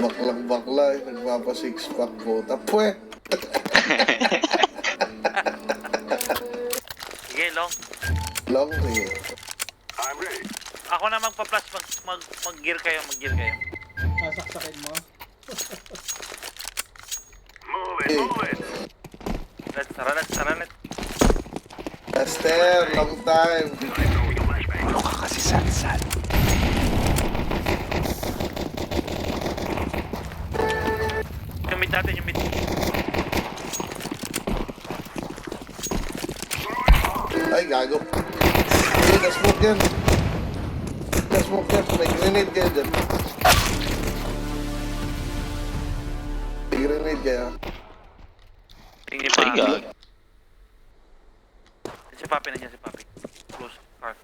Baklang-bakla, nagpapa six pack puta. Pwet! Sige, long. Long sige. Ako na magpa-flash, mag-gear kayo, mag-gear kayo. Saksakin mo. Hey, Tara net. Master, long time. Ano ka kasi sal-sal? Yung mid natin, yung mid. Ay, gago. Hey, na-smoke yan. Na-smoke yan. May grenade yan dyan. May grenade yan. Sige Ay, pa. gag. Si Papi nandiyan, si Papi. Close, car.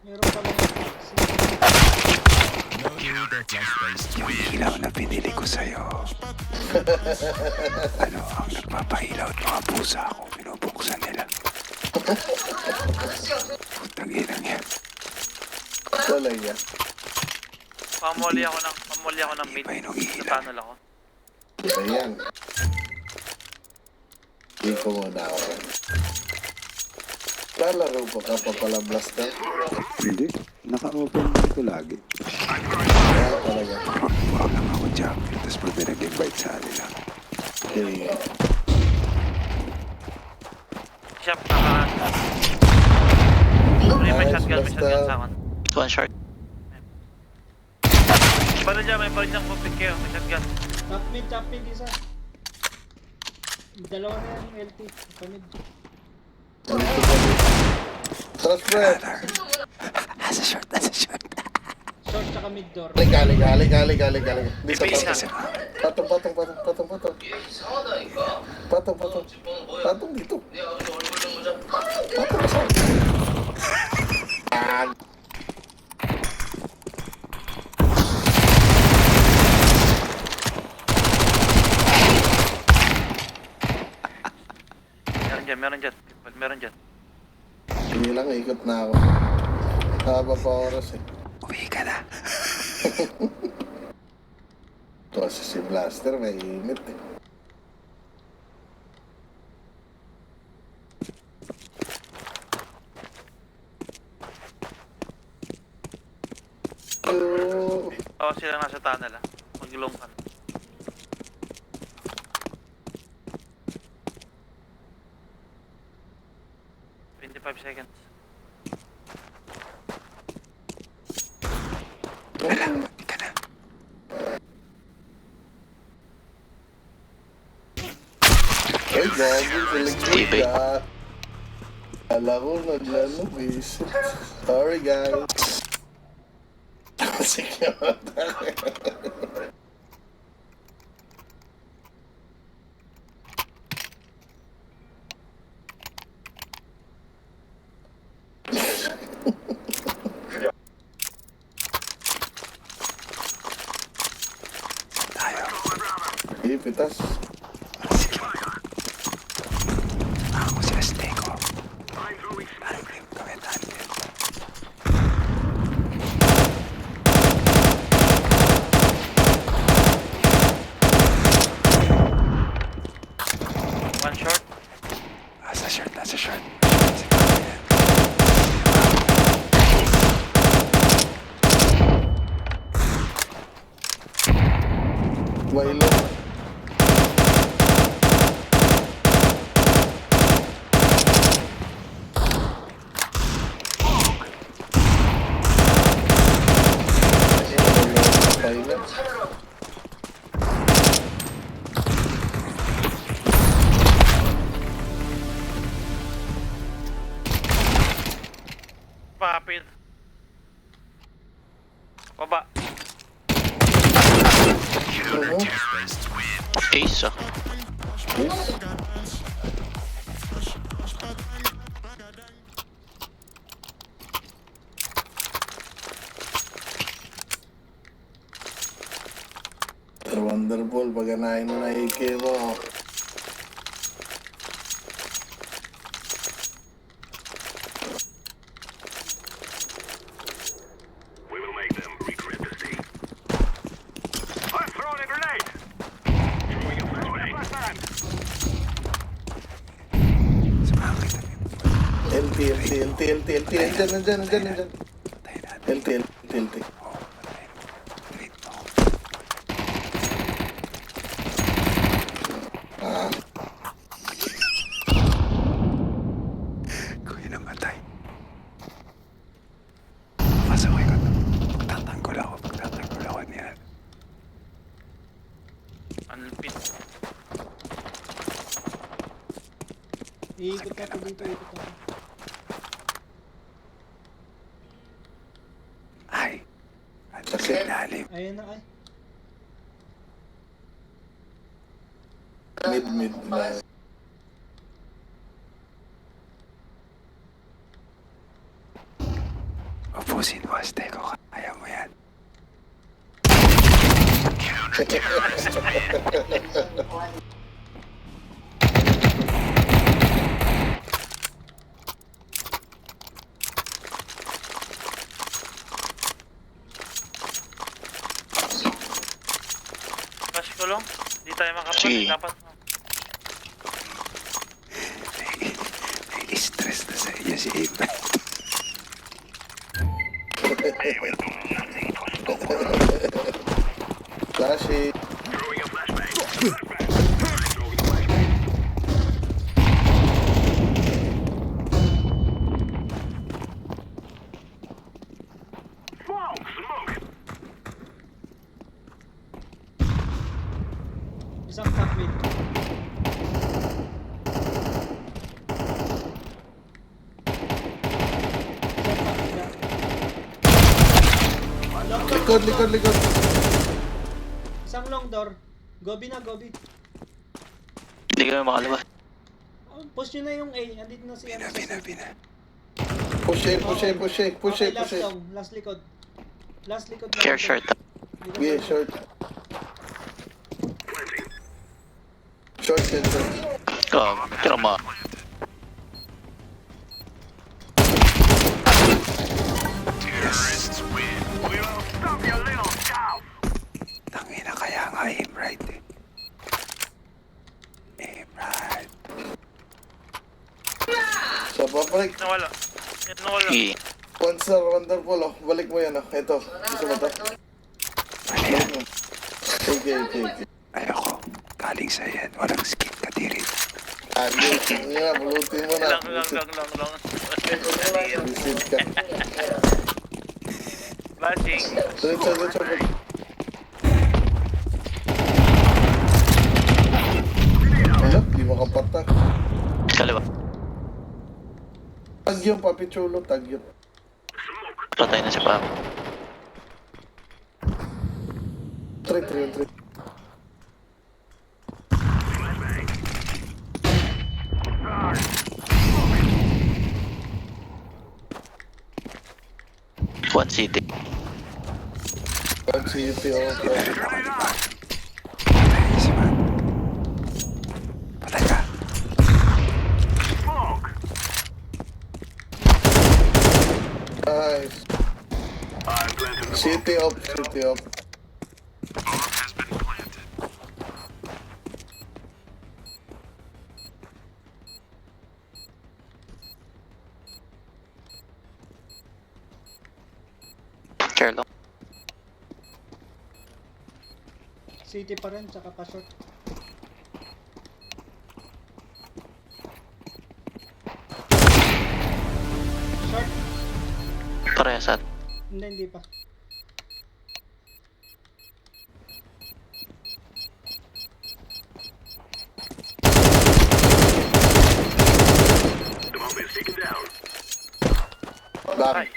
Meron pa lang. Ilaw na pinili ko sa'yo. Ano ang nagpapahilaw at mga pusa ko binubuksan nila. Putang inang yan. Wala yan. Pamuli ako ng mid. Iba yung Sa ilaw. tunnel ako. Ayan. Hindi ko muna ako. Lalaro pa ka pa pala blaster. Hindi. Naka-open ko lagi. Kaya talaga. Wag lang ako dyan. Tapos pag pinag-invite sa nila. Okay. Shop, naka... May shotgun sa akin. One shot. May baril dyan po, pick kayo, may shotgun. Top mid isa. Dalawa na yan, LT. Kamid. Trust breath. Nasa short. Short tsaka mid door. Gali. Dito, Bibis patong. Patong. Patong dito. Patong saan? Ah. Meron dyan. Hindi lang, ikot na ako. Haba pa oras eh. Uwi ka na. Ito kasi si Blaster, may init eh. Oh, Oo, sila nasa tunnel ah. Mag-long ka. Five seconds. Uwi ka na. ay, gabi, sa likod ka. Kala ko naglano, visit. Sorry, guys. Sige, Tayo. pitas. Sige. Ako si Azteco. Parang yung gawin natin. One short. Nasa short. Wailo. Papil. Baba. Ace ah. Wonderful, paganahin mo na AK mo. LT. Nandyan. Patayin natin. LT. Oo, patayin. Wait mo. Kuya namatay. Pasaway ko to. Pagtatanggol ako niya. Ang lupit. Iikot ako dito, ikot ako. Ay! Ano sa Sakit. ilalim? Ayan na ay. Mid na. Upusin mo, Azteco. Kaya mo yan. Flash ko lang. Di tayo makapal. Sige. Dapat. May stress na sa iyo si Abe. Flashy. Throwing a flashbang. Smoke! Isang top mid. Isang top mid ah. Long door. Likod. Isang long door. Gobi na, gobi. Hindi kami makalabas. Oh, push nyo na yung A. Andito na si ano. Bina. Push it. Okay, last long. Last likod. Last likod na. Care short. Likod Yeah, lang. short. Short. Tira mo. Terrorists win. We will stop your little scout. Tangina kaya nga aim right eh. Aim right. So, babalik. Nawala. Nawala. Sige. Once sir, wonderful. Oh. Balik mo yan. Oh. Ito. Gusto mo ito? Mali yan. Okay. Ayoko. Galing sa yan. Walang skin kadiri. Hindi nga. Pulutin mo na. Lang. Visit ka. Flashing. Diretso. Hello? Di makapatak. Kaliwa. Tag yung papi chulo. Tag yun. Patay na si Pam. Three. One city. One city. Okay. Meron ako ni Man. Patay si Man. Patay ka. Smoke! Nice. I'm planting the City up. bomb has been planted. Care lang. City pa rin, tsaka pa short. Short? Parehasan. Hindi pa. The bomb is taken down. Back.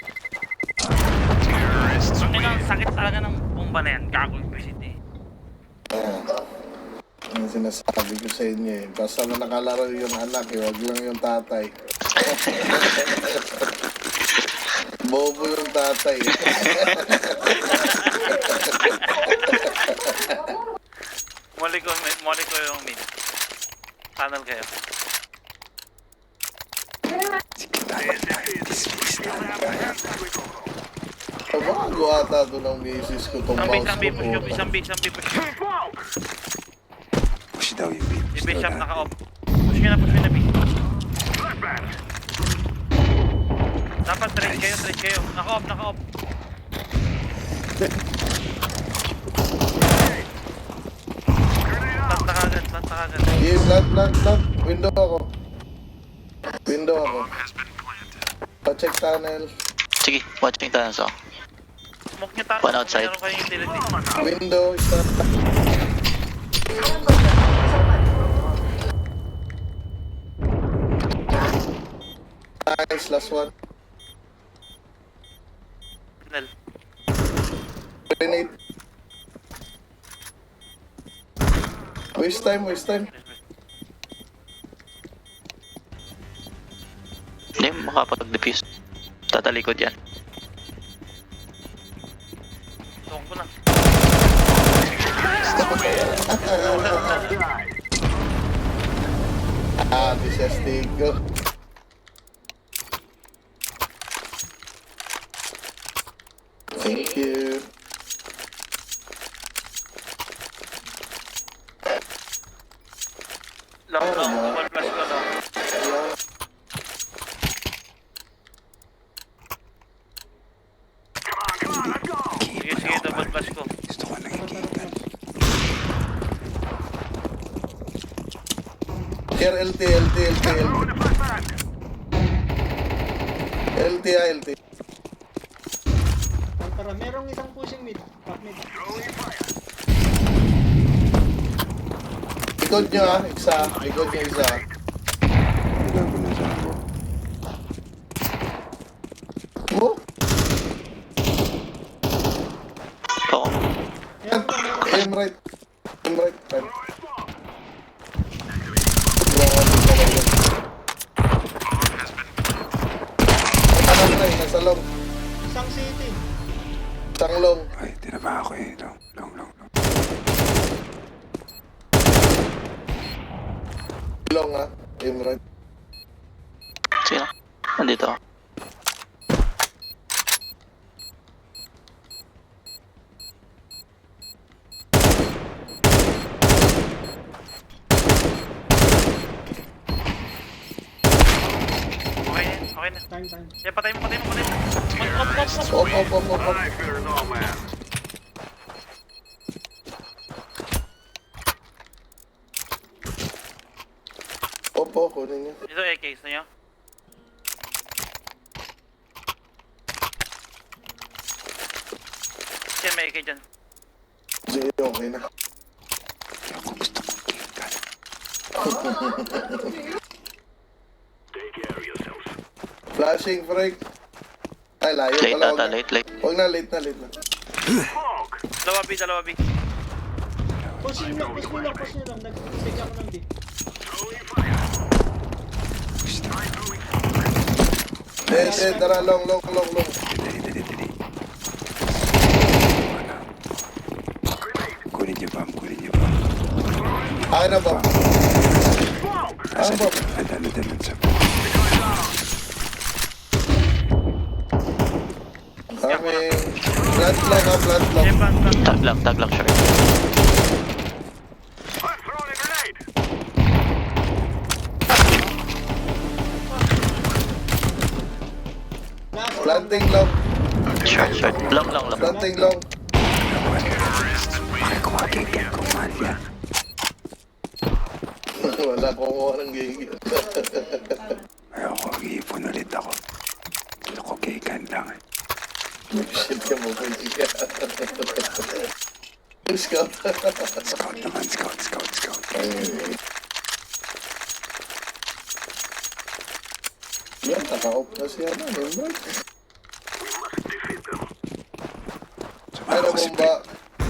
Terrorists Ang ina, sakit talaga ng bomba na yan. Gago yung visit eh. Ang sinasabi ko sa inyo eh. Basta na nakalaro yung anak eh. Wag lang yung tatay. Bobo yung tatay eh. Muli ko yung mid. Tunnel kayo. Sige, dapat tayo. Dismiss na tayo. Bago ata doon ang misis ko itong mouse Isang B ko push po. up, isang B push up. smoke! Push daw yung beat. Si Push daw Bishop natin. naka-off. Push nyo na B. Flashbang! Dapat trade kayo. Naka-off. Plant na kagad. Yes, plant. Window ako. Pa-check tunnel. Sige, watching tayo sa. Smoke nyo tayo. One outside. Meron kayong utility. Window, isa. Nice, last one. Tunnel. Grenade. Waste time. Hindi, makapag-defuse. Tatalikod yan. Tuwang ko na. Disestigo. Thank you. Long, double flash ko lang. Sige, double flash ko. Gusto ko nakikitan. Here, LT. LT. Tara, merong isang pushing mid. Top mid. Ikot nyo isa. Gago na sa ako. Oh, Oo. aim right. Nasa long. Isang city. Isang long. Ay, tinaba ako eh. Long. Long ha. Aim right. Sige na. Nandito ako. Okay na. Time. Yeah, patay mo. Off. I fear no man. Opo, kunin nyo. Ito AKs na nyo. Siya may AK dyan. Sige, okay na. Hindi ako gusto magkitan. Take care of yourselves. Flashing, Frank. Ay, layo Late pala. ata, late. Huwag na, late na. Smoke. Dalawa B. Push nyo lang. Nag-take ako ng B. Throwing fire. Tara, long. Dali. Kunin niyo ba? Akin na ba? Asa Ano ba? Andun sa... Kami. Plant lang. Yeah, plant. Tag lang, sure. I'm throwing a grenade. Last. Planting long. Short. Long. Planting long. Makikumakitan ko man yan. Wala ko ng gigil. Ayoko, mag-iipon ulit ako. Gusto ko kikan lang eh. Shit ka mo, pwede ka. Scout. Scout naman, scout. Yan, naka-off na siya na. Remember?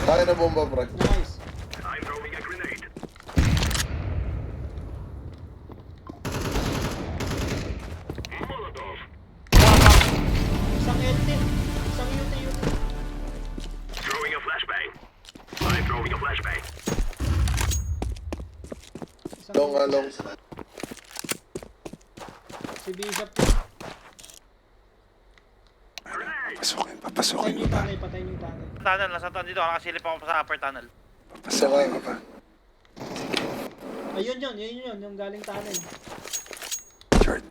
Kaya na bomba, bro. Nice. I'm throwing a grenade. Molotov. Isang LT. Isang UT. Throwing a flashbang. I'm throwing a flashbang. Isang Long. Si Bishop. Papasukin mo ba? Patay niyo yung tanay. Tunnel, nasa tunnel dito. Nakasilip ako sa upper tunnel. Papasukin mo ba? Ayun yun. Yung galing tanay. Short.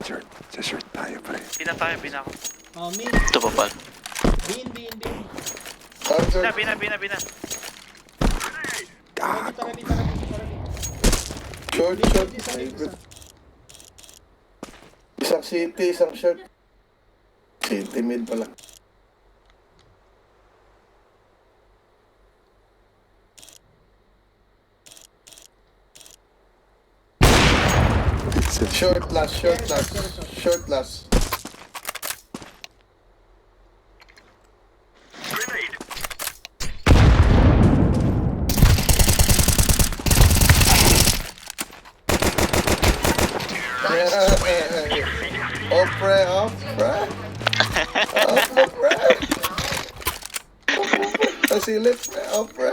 Sa short tayo, pre. Bina ako. Oh, min. Ito pa pal. Bin. Answer. Bina. Tarabi. Short, Bin, short. isa. Isang city, isang short. City mid pala. Short last. Short last. Grenade. Opre. Pasilip, opre.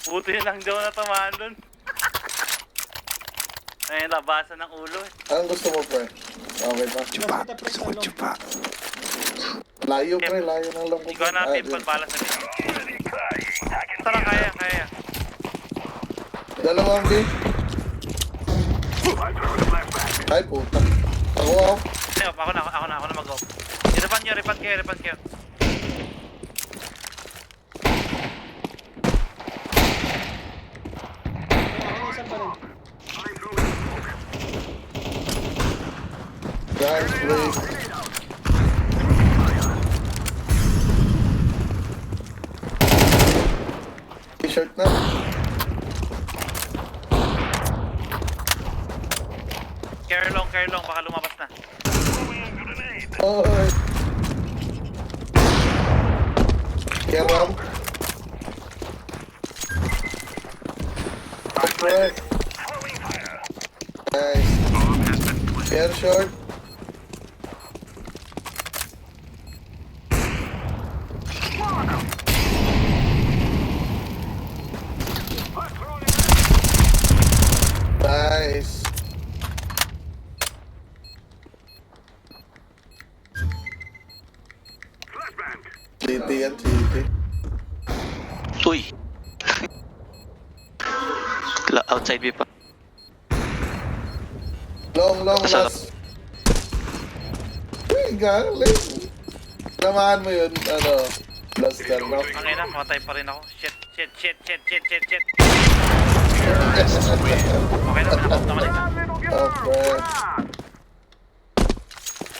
Buti lang daw natamaan dun. Ay, labasan ng ulo eh. Anong gusto mo, pre? Okay pa. Chupa. Gusto ko chupa. Layo, pre. Layo ng longkong. Ikaw natin pagbala sa dito. Tara, kaya. Dalawang B. Ay, puta. Ako. Hindi, ako na mag-off. Repan kayo. Ako isang pa rin. Guys, please. T-shirt na. Carry long, baka lumabas na. Oy. Keram. Opre. Nice. Care short. Nice. City yan, city. Uy. Outside B pa. Long Kasama. last. Uy, galing. Samahan mo yun, blaster, no? Ang ina, matay pa rin ako. Shit. Okay na, nakap naman isa. Okay.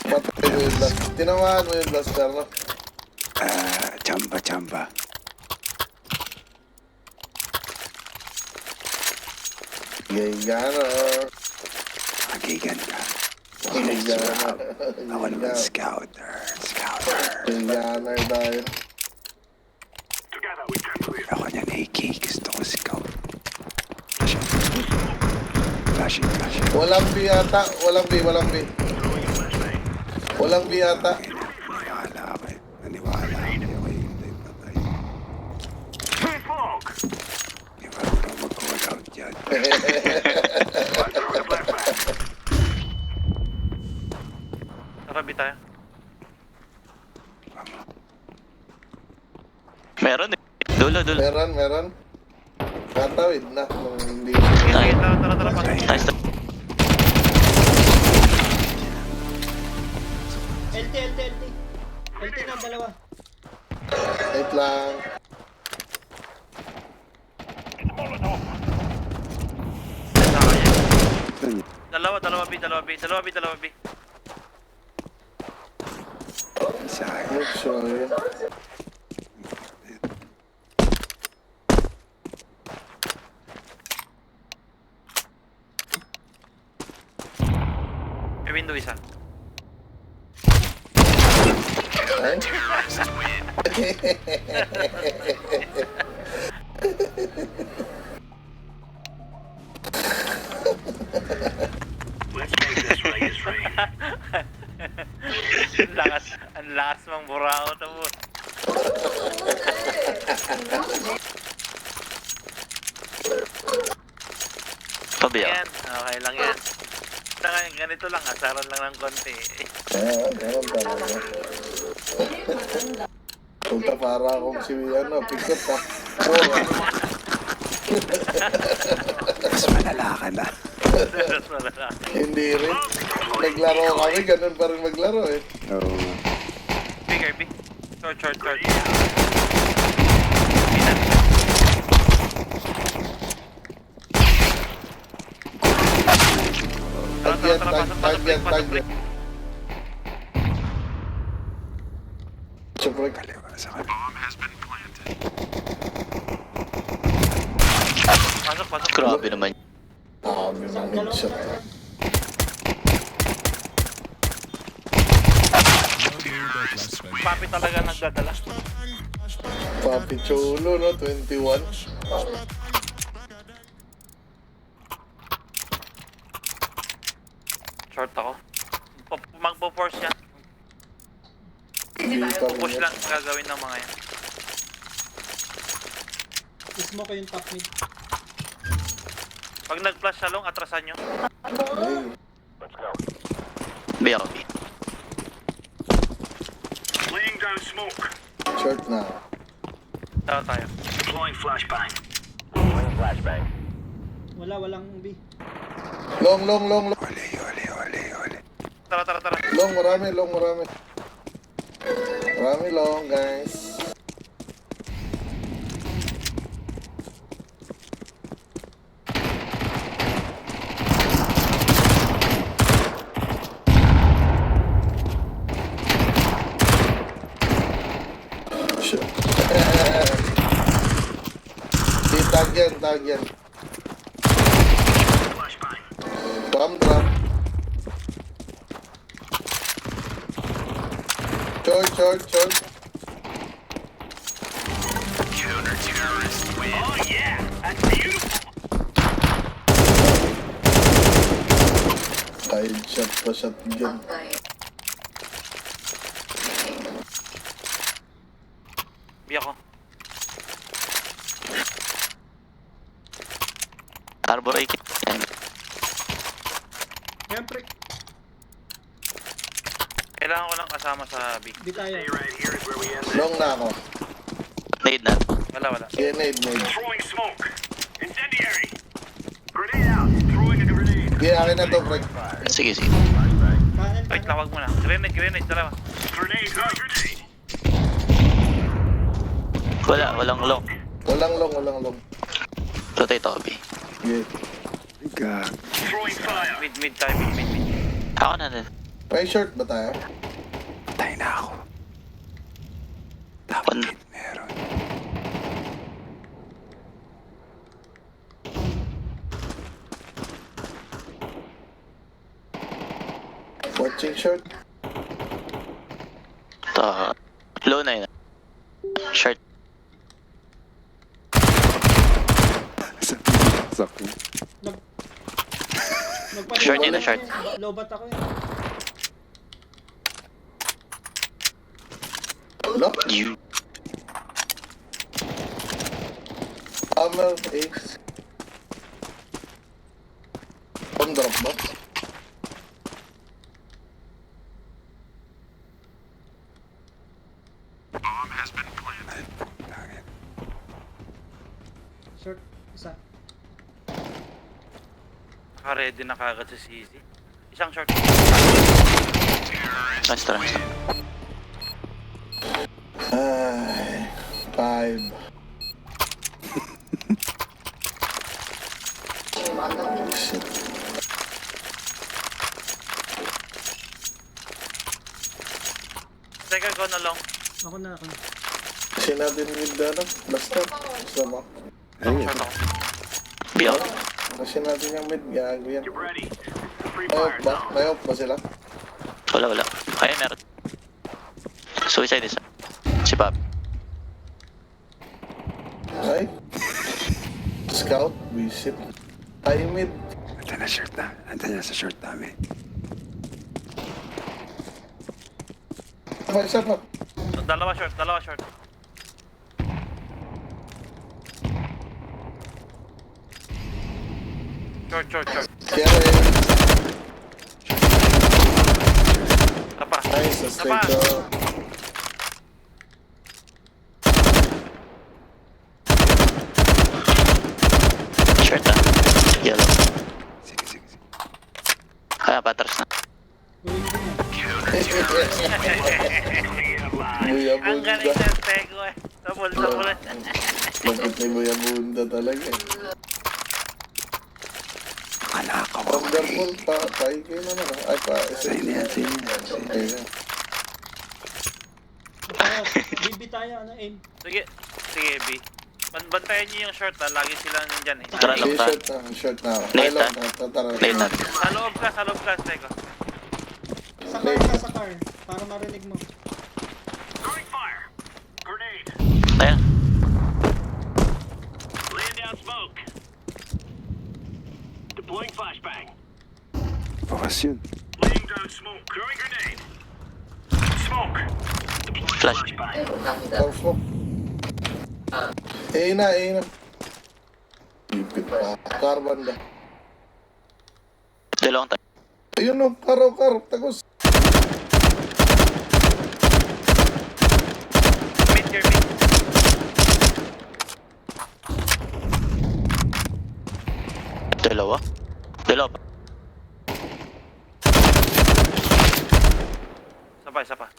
Patay mo yung blast. Tinamaan mo yung blaster, no? Chamba. Gigana. Magigan ka. Gigana. Ako naman scouter. Gigana tayo. Together we can do it. Ako niyan, AK. Gusto ko scout. Flashing. Walang B yata. Walang B. Walang B yata. Naniwala ako hindi patay. Please walk. Di ba ikaw mag-call out dyan? Narabi tayo. Meron eh. Dulo. Meron. Tatawid na. Nung hindi. Sige, tara. Nice. LT. LT na, dalawa. Wait lang. Dalawa B. Isa. Make sure yun. May window isa. Ay? Let's make this race free. Ang lakas mang burao to mo. Pabiyak. Yan, okay lang yan. Ganito lang, asaran lang ng konti. Meron talaga. Punta para akong si, pick-up ha. Mas malala ka na. Tapos wala na. Hindi rin. Naglaro kami, ganun pa rin maglaro eh. Oo. Big. Short. Tagyan, Pasok, tagyan. break. Siyempre, Kaliwa sa kaliwa. Bomb has been planted. Pasok. Grabe naman. may mga headshot. Papi talaga nagdadala. Papi Cholo, no? 21. Short ako. Magpo-force yan. Hindi pa rin Push yan. lang gagawin ng mga yan. Smoke ko yung top mid. Pag nag-flash sa long, atrasan nyo. Ay, B ako, B. Laying down smoke. short na. Tayo. Deploying flashbang. Walang B. Long. Oli. Tara. Long, marami. Marami long, guys. Shit. Di, tag yan. Flashbang. Bomb drop. Short. Counter-terrorist win. Oh yeah, that's beautiful. Side shot pa shotgun. B ako. Arbor AK. Siyempre, Kailangan ko lang kasama sa B. B tayo. Stay right here is where we end this. Long na ako. Nade na. Wala. Sige, nade. Throwing smoke. Incendiary. Grenade out. Throwing a grenade. Sige, akin na to, Frank. Sige. Kanan. Wait, tawag mo na. Grenade, dalawa. Grenade. Grenade. Walang long. Walang long. Rotate ako, B. Sige. Gag. Throwing fire. Mid tayo, mid. Ako na din. May short ba tayo? Patay na ako. Ako na. Meron. Watching short. Low na yun. Short. Sakto. Short yun na, short. Lobat ako eh. Lock. You. Hammer, ace. Bomb drop ba? Bomb has been planted. Langit. Short. Isa. Naka-ready na kagad si CZ. Isang short. Nice try. Ay, 5. Shit. Teka, go na long. Ako na. Kasi natin with the last time. Gusto mo? Short ako. B ako. Kasi natin yung mid. Gago yan. Get ready. Free May off fire ba? zone. May off ba sila? Wala. Ay, meron. Suicide isa. Si Pap. Ay. Scout. Visit. Ay, mid. Ito na short na. Andiyan sa short namin. Isa pa. Dalawa short. Short. Kaya rin. Tapa. Nice. Straight to. Short na. Yellow. Sige. Ang galing ng Tego eh. Sabol. Bakit may buyabunda talaga eh. Nakalakaw ako. Wonderful pa. Paigay naman ah. Ay pa. Sa'yo na yan, sa'yo na yan. Okay na. BB tayo, ano, aim. Sige, B. Bantayan niyo yung short ha. Lagi sila nandyan eh. Tara lang ta. Short na ako. Late, Ay, long ah. na. Tara. Late na. Sa loob ka, Tego. Sa car. Para marinig mo. Throwing fire. Grenade. Ayan. Laying down smoke. Deploying flashbang. Bakas yun. Laying down smoke. Throwing grenade. Smoke. Deploying Flash. flashbang. Long smoke. Na. Ipit pa. Carbon ba? Dalawang tayo. Ayun no. Karo. Tagos. Mid. Dalawa pa. Sapa.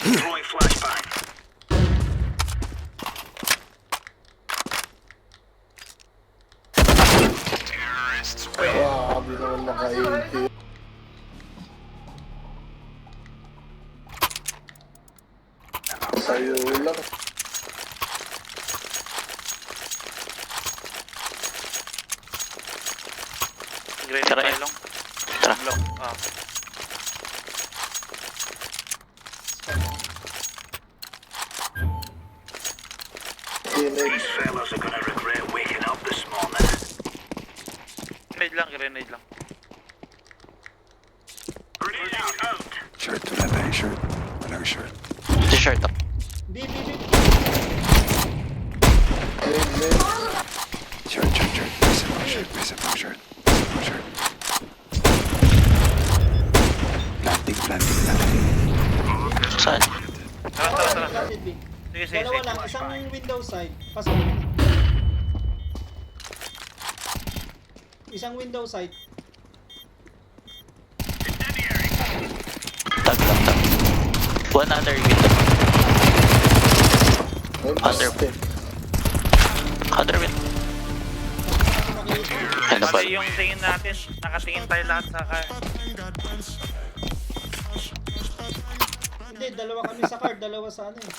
Deploying flashbang. Terrorists win. Wow, di naman naka-80. Sa'yo lang. Grenade Tara, tayo eh. long. Tara. Long. Teenage. Fellas are gonna regret waking up this morning. Grenade lang. Grenade out. Short, wala tayong short. Walang short. T-shirt up. BB. Mid. Short. May isa pang short. Planting. Saan? Tara. Planted B. Sige. Dalawa lang, isang window side. Pasok. Isang window side. Incendiary. Tag. One other window. Under window. Ano ba? Pati yung tingin natin. Nakatingin tayo lahat sa car. Hindi, dalawa kami sa car, dalawa sa ano eh.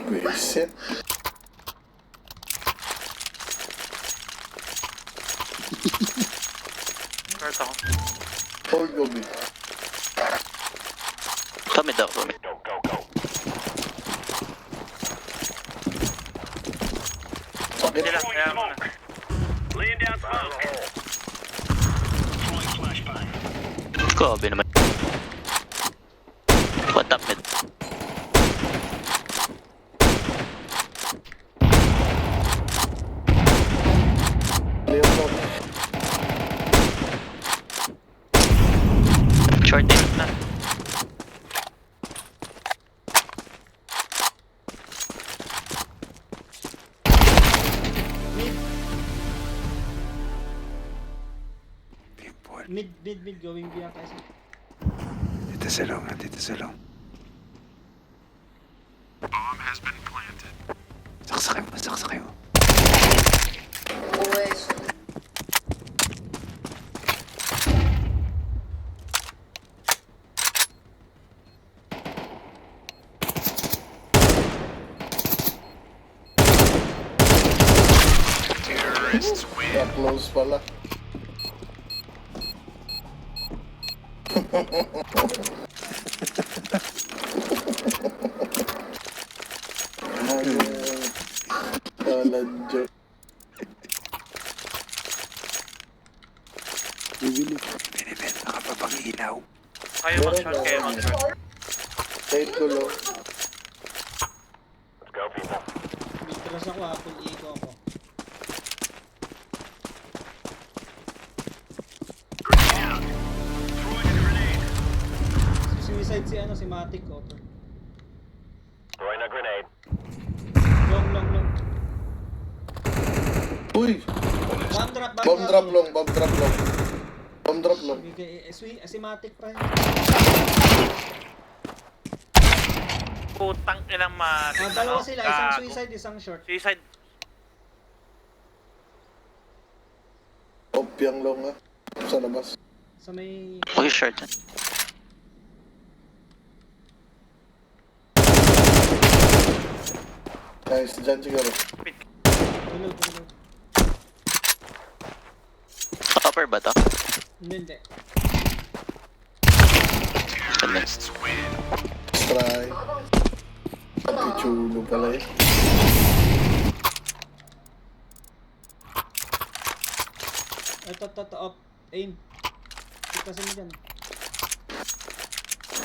Visit. Short ako. Hold gobi. Kami daw. Go. Sakit. Sila, Throwing kaya muna. smoke. Laying down smoke. Deploying flashbang. Grabe naman. What up, mid? Leon gobi. Short din na. Pimple. Mid going via kasi. Dito sa long. Bomb has been planted. Saksakay mo. Terrorists win. Close pala. Taladyo. Binibenta ka pa bang ilaw? Kayo mag-short. Tape ko lo. Mitras ako ha, full eco ako. Grenade out. Throwing a grenade. Suicide si Matic ko. Uy! Bomb drop, Bomb drop long, bomb drop long. Bomb drop long. Asimatic pa yun. Putang inang mati. Dalawa sila, isang suicide, isang short. Suicide. Off yung long ha. Sa labas. Sa may... Okay, short yan. Guys, dyan siguro. Reload, reload. Upper ba to? Hindi. Terrorists win. Try. Ang chulo pala eh. Ito, up. Aim. Pitasin mo dyan.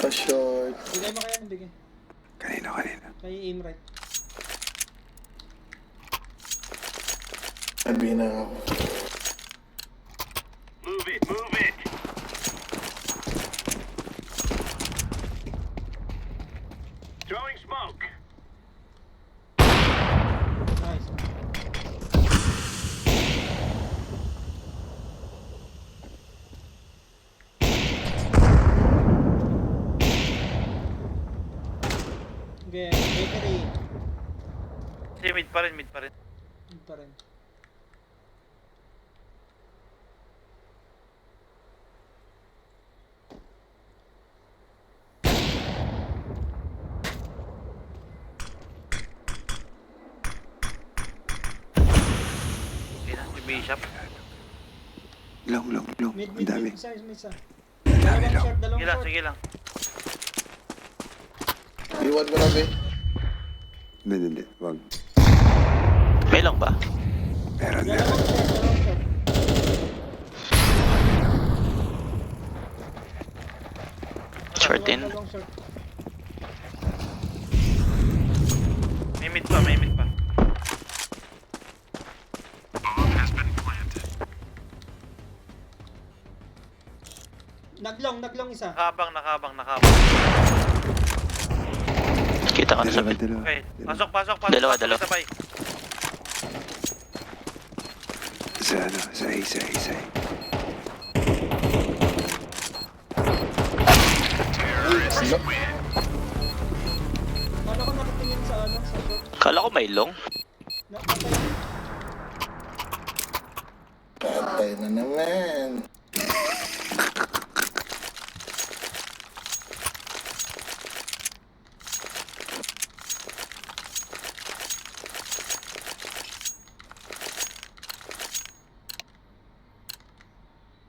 Pa-short. Bigay mo kaya, bigay. Kanina. Kaya aim right. Sabi na ako. Move it, move it. Throwing smoke. Nice. Okay, bakery. Si mid pa rin, mid pa rin. Yun pa rin. Okay na, si Bishop. Long. Mid, Ang dami. isa. Ang dami Dalawang long. short, dalawang Sige lang, short. sige lang. Iwan mo na, be. Hindi. Wag. May long ba? Meron. Dalawang short. Short in. Dalawang short. May mid pa, may mid pa. Bomb has been planted. Naglong isa. Nakabang. Kita ka na sa mid. Dalawa. Okay, pasok. Dalawa. Sabay. Sa isa. Terrorists win. Paano ko nakatingin sa short? Kala ko may long. Napatay. Patay na naman.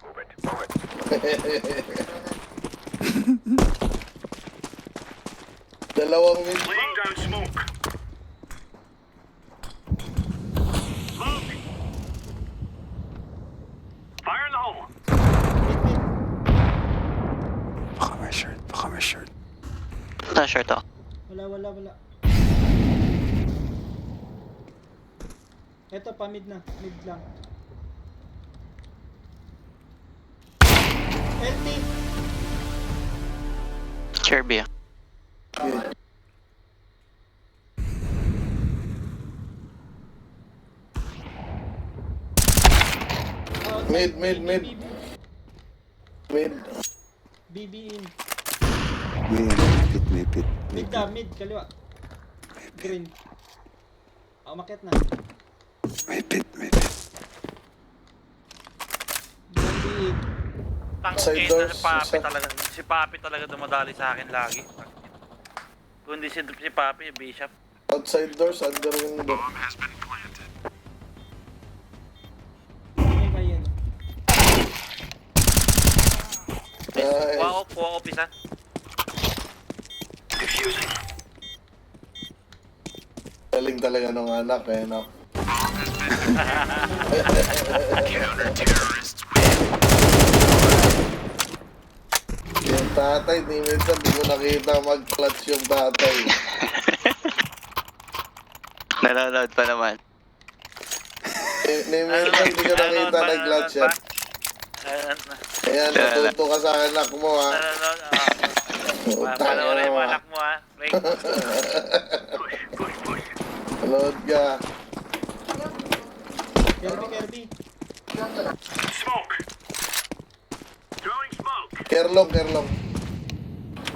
Move it. Dalawang mid. Laying down smoke. Smoke. Fire in the hole. Mid. Baka may short. Na short ako. Wala. Eto pa mid na. Mid lang. LT. Kirby ah. Yeah. Mid. Mid. BB in. May pit. Mid, kaliwa. Green. Umakit na. May pit. BB in. Side Tangkina doors, si Papi isa. talaga. Si Papi talaga dumadali sa akin lagi. Kundi si Papi, yung Bishop. Outside doors, under window. Bomb has been planted. Hindi ba yan? Nice. Kuha off isa. Diffusing. Galing talaga nung anak eh, no? Counter-terrorists win. Yung tatay, di minsan di ko nakita mag-clutch yung tatay. Nanonood pa naman. Ni minsan di ko nakita nag-clutch yan. Ayan, natuto ka sa anak mo ha. Panoorin mo anak mo ha. Break. Push. Load ka. Kirby. Smoke. Throwing smoke.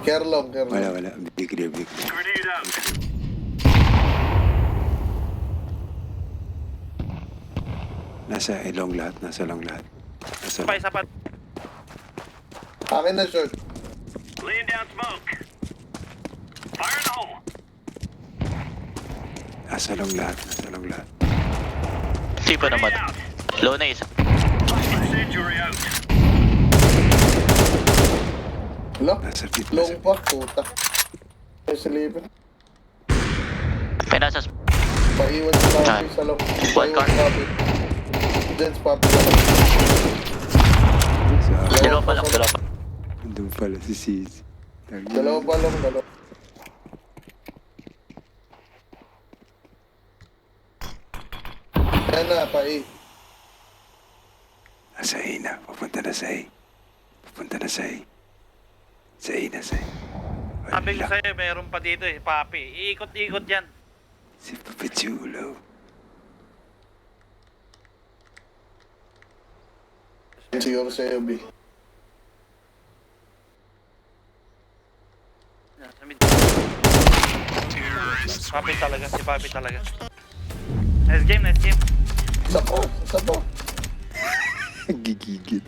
Kerlong. Wala. Big clear. Grenade out. Nasa long lahat. Nasa long. Isa pa. Akin na short. Laying down smoke. Fire in the hole. Nasa long lahat. Sipa naman. Grenade out. Low na isa. Incendiary out. Wala. Nasa pit. Long pa, puta. Ay, silipin. May nasa Paiwan si Papi sa long. One Paiwan si car. Papi. Diyan si Papi sa long. dalawa pa lang. Andun pala si Sis. Dalawa pa long. Yan na, Pai. Nasa A na. Pupunta na sa A. Sa A na. Sabi ko sa'yo, meron pa dito eh, Papi. Iikot-ikot yan. Si Papichulo. Siguro sa'yo, B. Yan, sa mid. Papi talaga, si Papi talaga. Nice game. Isa pa. Gigigit.